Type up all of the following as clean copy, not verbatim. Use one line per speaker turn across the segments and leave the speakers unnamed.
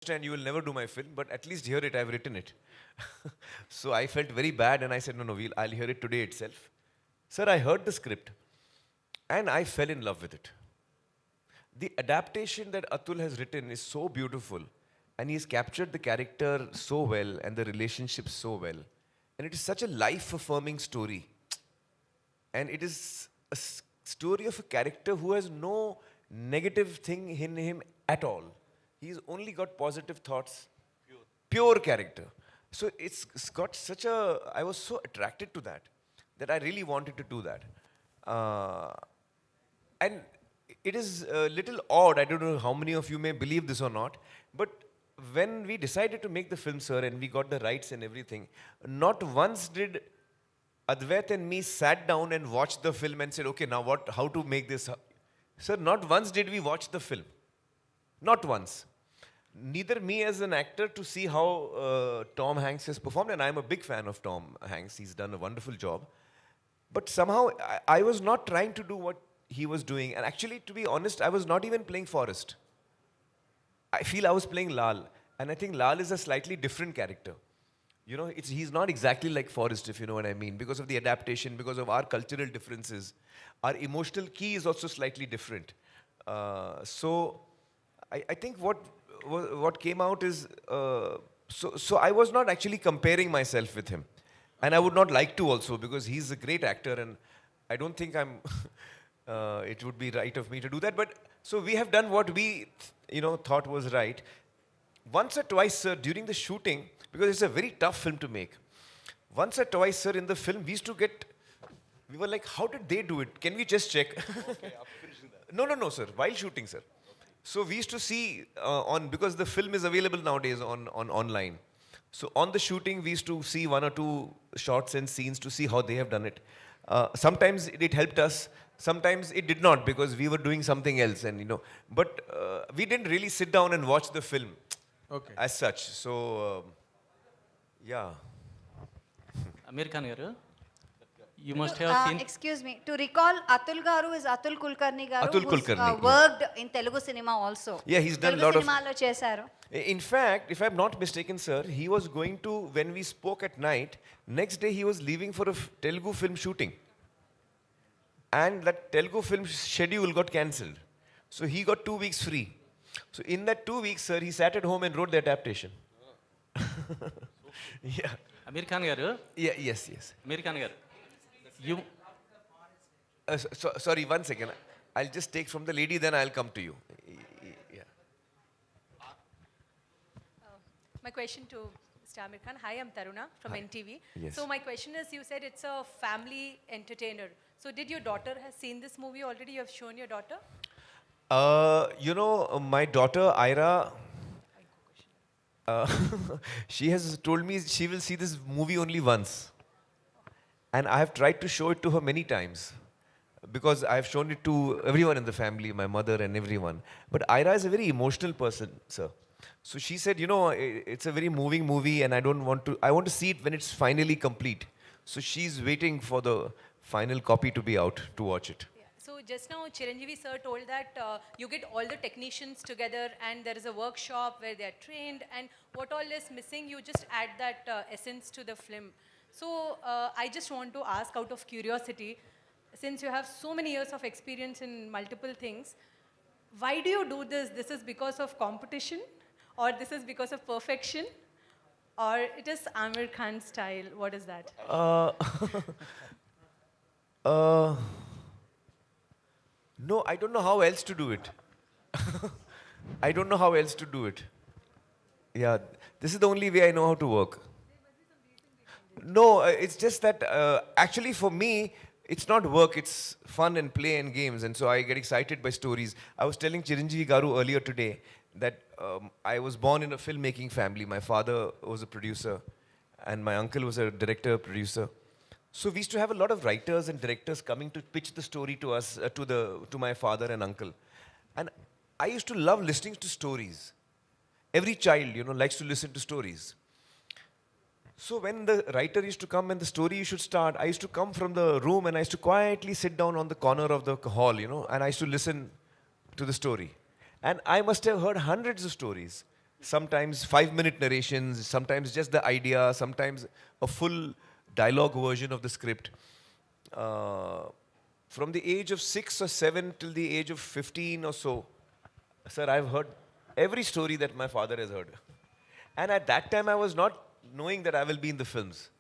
understand you will never do my film, but at least hear it, I've written it. So I felt very bad and I said, no, no, I'll hear it today itself. Sir, I heard the script and I fell in love with it. The adaptation that Atul has written is so beautiful and he's captured the character so well and the relationship so well. And it is such a life affirming story. And it is a story of a character who has no negative thing in him at all. He's only got positive thoughts, pure character. So it's got such a, I was so attracted to that I really wanted to do that. And it is a little odd, I don't know how many of you may believe this or not, but when we decided to make the film, sir, and we got the rights and everything, not once did Advait and me sat down and watched the film and said, okay, now what, how to make this? Sir, not once did we watch the film. Not once. Neither me as an actor to see how Tom Hanks has performed, and I'm a big fan of Tom Hanks. He's done a wonderful job. But somehow I was not trying to do what he was doing. And actually, to be honest, I was not even playing Forrest. I feel I was playing Laal. And I think Laal is a slightly different character. You know, he's not exactly like Forrest, if you know what I mean, because of the adaptation, because of our cultural differences. Our emotional key is also slightly different. So I think what came out is, so I was not actually comparing myself with him. And I would not like to also, because he's a great actor and I don't think it would be right of me to do that. But so we have done what we, thought was right. Once or twice, sir, during the shooting, because it's a very tough film to make. Once or twice, sir, in the film, we were like, how did they do it? Can we just check? Okay, after finishing that. No, sir, while shooting, sir. So we used to see because the film is available nowadays on online. So on the shooting, we used to see one or two shots and scenes to see how they have done it. Sometimes it helped us. Sometimes it did not because we were doing something else, But we didn't really sit down and watch the film as such. So, yeah.
Amir Khan garu, you must have seen.
Excuse me. To recall, Atul Garu is Atul Kulkarni Garu,
Atul
who's
Kulkarni,
worked in Telugu cinema also.
Yeah, he's done a
Telugu
lot of.
cinema lo chesaru.
In fact, if I'm not mistaken, sir, he was going to, when we spoke at night, next day he was leaving for a Telugu film shooting. And that Telugu film schedule got cancelled. So he got 2 weeks free. So in that 2 weeks, sir, he sat at home and wrote the adaptation. Yeah.
Amir Khan garu.
Yeah, yes.
Amir Khan garu. You.
Sorry, 1 second. I'll just take from the lady, then I'll come to you. Yeah.
My question to Mr. Amir Khan. Hi, I'm Taruna from NTV.
Yes.
So my question is, you said it's a family entertainer. So did your daughter has seen this movie already? You have shown your daughter?
My daughter, Ira, she has told me she will see this movie only once. And I have tried to show it to her many times. Because I have shown it to everyone in the family, my mother and everyone. But Ira is a very emotional person, sir. So she said, it's a very moving movie and I want to see it when it's finally complete. So she's waiting for the final copy to be out to watch it.
Yeah. So just now Chiranjeevi sir told that you get all the technicians together and there is a workshop where they are trained, and what all is missing, you just add that essence to the film. So I just want to ask out of curiosity, since you have so many years of experience in multiple things, why do you do this? This is because of competition, or this is because of perfection, or it is Amir Khan style? What is that?
No, I don't know how else to do it. I don't know how else to do it. Yeah, this is the only way I know how to work. No, it's just that actually for me, it's not work, it's fun and play and games. And so I get excited by stories. I was telling Chiranjeevi Garu earlier today that I was born in a filmmaking family. My father was a producer and my uncle was a director, producer. So we used to have a lot of writers and directors coming to pitch the story to us, to my father and uncle. And I used to love listening to stories. Every child, likes to listen to stories. So when the writer used to come and the story should start, I used to come from the room and I used to quietly sit down on the corner of the hall, and I used to listen to the story. And I must have heard hundreds of stories. sometimes 5-minute narrations, sometimes just the idea, sometimes a full dialogue version of the script. Uh, from the age of 6 or 7 till the age of 15 or so, sir, I've heard every story that my father has heard. And at that time, I was not knowing that I will be in the films.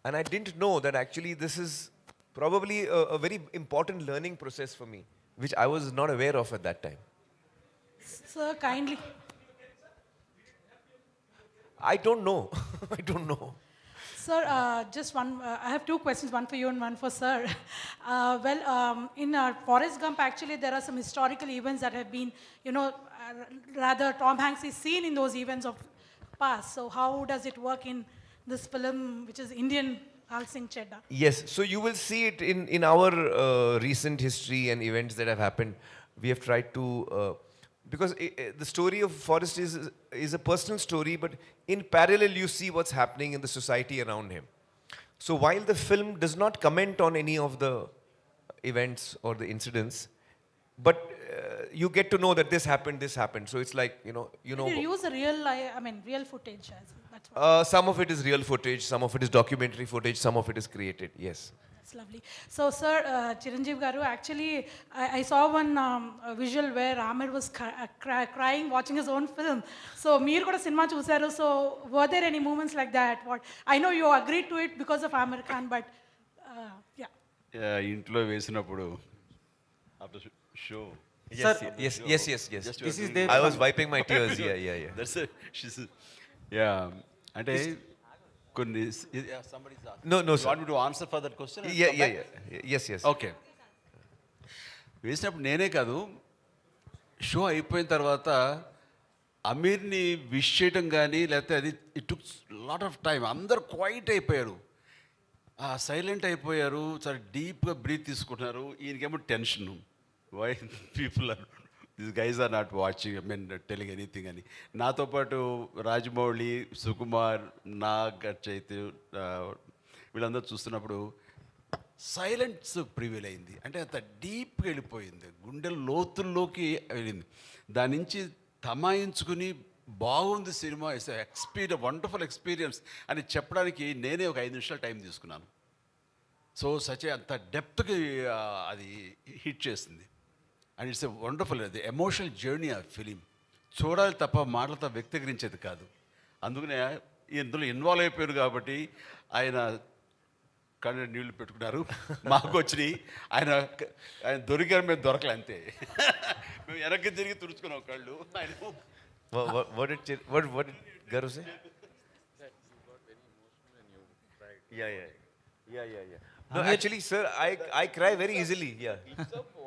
And I didn't know that actually this is probably a very important learning process for me, which I was not aware of at that time.
Sir, kindly.
I don't know. I don't know.
Sir, just one, I have two questions, one for you and one for sir. In Forrest Gump, actually, there are some historical events that have been, rather Tom Hanks is seen in those events of past. So how does it work in this film, which is Indian Laal Singh Chaddha?
Yes, so you will see it in our recent history and events that have happened. We have tried to, because the story of Forrest is a personal story, but in parallel you see what's happening in the society around him. So while the film does not comment on any of the events or the incidents, but you get to know that this happened. So it's like, you know.
Did you use a real footage? That's what.
Some of it is real footage, some of it is documentary footage, some of it is created, yes.
That's lovely. So, sir, Chiranjeev Garu, actually, I saw one visual where Amir was crying watching his own film. So, Meer kuda cinema chusaru. So, were there any moments like that? What I know you agreed to it because of Amir Khan, but yeah.
ఇంట్లో వేసినప్పుడు after show.
Yes.
This is
I was wiping my tears. Yeah.
That's it. అంటే కొన్ని somebody's asking.
No,
You
sir.
want me to answer for that question?
Yeah. Yes.
Okay వేసినప్పుడు నేనే కాదు show అయిపోయిన తర్వాత అమీర్ని wish చేయడం కానీ లేకపోతే అది it took lot of time అందరు క్వైట్ అయిపోయారు సైలెంట్ అయిపోయారు చాలా డీప్గా బ్రీత్ తీసుకుంటున్నారు ఈయనకేమో tension why people are this guys are not watching telling anything అని నాతో పాటు రాజమౌళి సుకుమార్ నాగ్ చైతు వీళ్ళందరూ చూస్తున్నప్పుడు సైలెన్స్ ప్రివీల్ అయింది అంటే అంత డీప్గా వెళ్ళిపోయింది గుండెల లోతుల్లోకి వెళ్ళింది దాని నుంచి తమాయించుకుని బాగుంది సినిమా ఇట్స్ వండర్ఫుల్ ఎక్స్పీరియన్స్ అని చెప్పడానికి నేనే ఒక 5 నిమిషాలు టైం తీసుకున్నాను సో అంత డెప్త్కి అది హిట్ చేసింది అండ్ ఇట్స్ ఎ వండర్ఫుల్ అది ఎమోషనల్ జర్నీ ఆ ఫిలిం చూడాలి తప్ప మాటలతో వ్యక్తీకరించేది కాదు అందుకనే ఇందులో ఇన్వాల్వ్ అయిపోయారు కాబట్టి ఆయన కళ్ళు నీళ్లు పెట్టుకున్నారు మాకు వచ్చినాయి ఆయన దొరికారు మేము దొరకలే అంతే మేము వెనక్కి తిరిగి తుడుచుకున్నాం కళ్ళు ఆయన
What did Garu say?
That you got very emotional and you cried.
Yeah. No, actually, sir, I cry very easily. Yeah.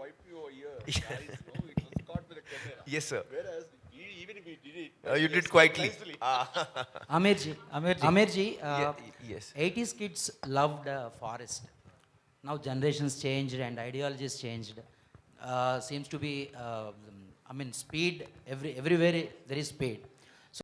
wipe your ear. Guys, no, it was caught with a camera.
Yes, sir.
Whereas even if we did it,
You did quietly.
Amirji,
Yes.
80s kids loved Forest. Now generations changed and ideologies changed. Seems to be, speed, everywhere there is speed.